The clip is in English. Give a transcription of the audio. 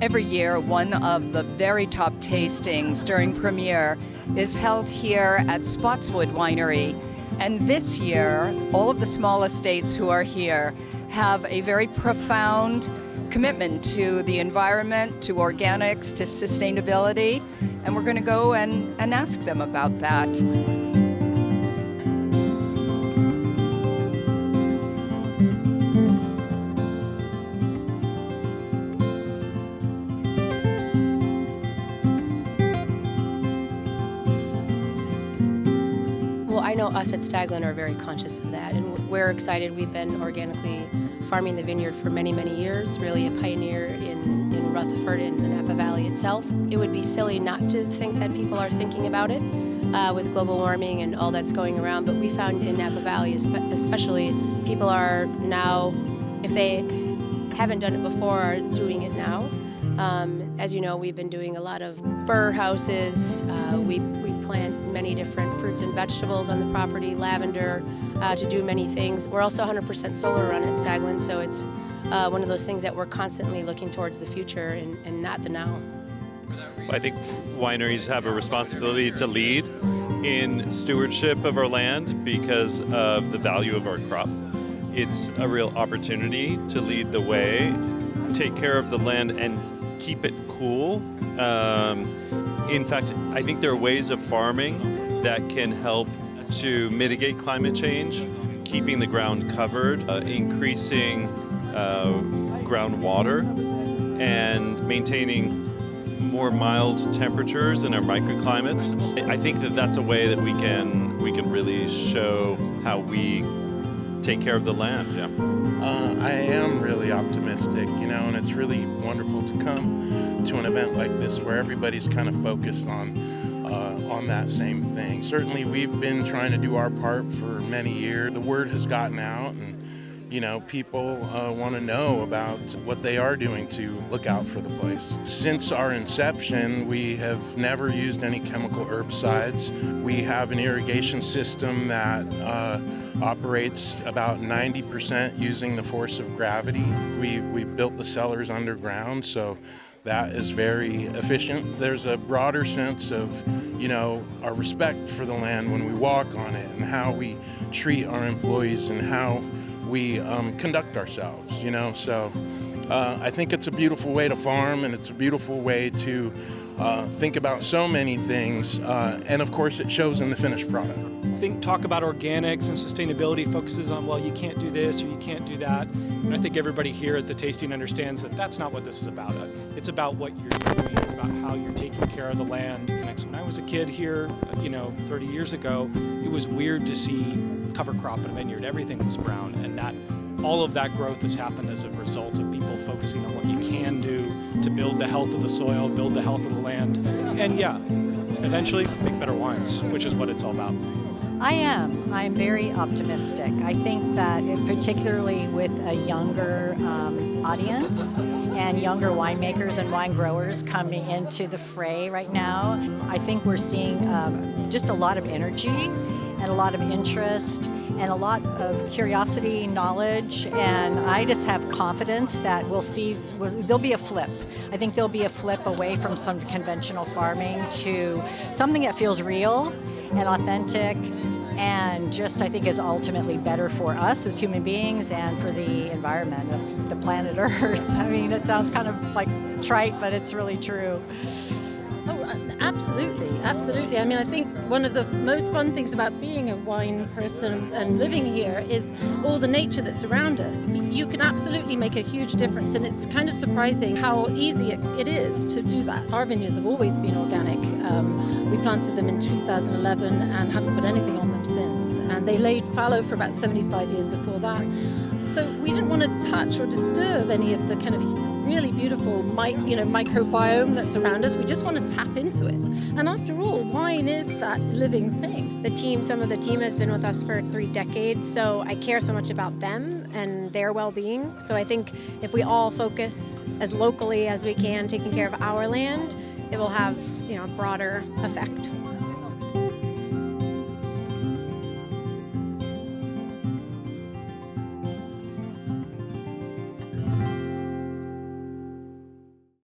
Every year, one of the very top tastings during premiere is held here at Spotswood Winery. And this year, all of the small estates who are here have a very profound commitment to the environment, to organics, to sustainability. And we're going to go and ask them about that. I know us at Stagland are very conscious of that, and we're excited. We've been organically farming the vineyard for many, many years, really a pioneer in Rutherford and the Napa Valley itself. It would be silly not to think that people are thinking about it with global warming and all that's going around, but we found in Napa Valley especially, people are now, if they haven't done it before, are doing it now. As you know, we've been doing a lot of burr houses. We plant many different fruits and vegetables on the property, lavender, to do many things. We're also 100% solar run at Stagland, so it's one of those things that we're constantly looking towards the future and not the now. I think wineries have a responsibility to lead in stewardship of our land because of the value of our crop. It's a real opportunity to lead the way, take care of the land, and keep it cool. In fact, I think there are ways of farming that can help to mitigate climate change, keeping the ground covered, increasing groundwater, and maintaining more mild temperatures in our microclimates. I think that that's a way that we can really show how we take care of the land. Yeah. I am really optimistic, and it's really wonderful to come to an event like this where everybody's kind of focused on that same thing. Certainly, we've been trying to do our part for many years. The word has gotten out, and people want to know about what they are doing to look out for the place. Since our inception, we have never used any chemical herbicides. We have an irrigation system that operates about 90% using the force of gravity. We built the cellars underground, so that is very efficient. There's a broader sense of, our respect for the land when we walk on it, and how we treat our employees and how we conduct ourselves, So I think it's a beautiful way to farm, and it's a beautiful way to think about so many things, and of course it shows in the finished product. Talk about organics and sustainability focuses on, well, you can't do this or you can't do that. And I think everybody here at the tasting understands that that's not what this is about. It's about what you're doing. It's about how you're taking care of the land. When I was a kid here, 30 years ago, it was weird to see cover crop in a vineyard. Everything was brown, and all of that growth has happened as a result of people focusing on what you can do to build the health of the soil, build the health of the land, and eventually make better wines, which is what it's all about. I'm very optimistic. I think that particularly with a younger audience and younger winemakers and wine growers coming into the fray right now, I think we're seeing just a lot of energy and a lot of interest and a lot of curiosity, knowledge, and I just have confidence that there'll be a flip. I think there'll be a flip away from some conventional farming to something that feels real and authentic, and just I think is ultimately better for us as human beings and for the environment of the planet Earth. I mean, it sounds kind of like trite, but it's really true. Oh, absolutely, absolutely. I mean, I think one of the most fun things about being a wine person and living here is all the nature that's around us. You can absolutely make a huge difference, and it's kind of surprising how easy it is to do that. Our vineyards have always been organic. We planted them in 2011 and haven't put anything on them since. And they laid fallow for about 75 years before that. So we didn't want to touch or disturb any of the kind of really beautiful microbiome that's around us. We just want to tap into it. And after all, wine is that living thing. Some of the team has been with us for 3 decades, so I care so much about them and their well-being. So I think if we all focus as locally as we can, taking care of our land, it will have, a broader effect.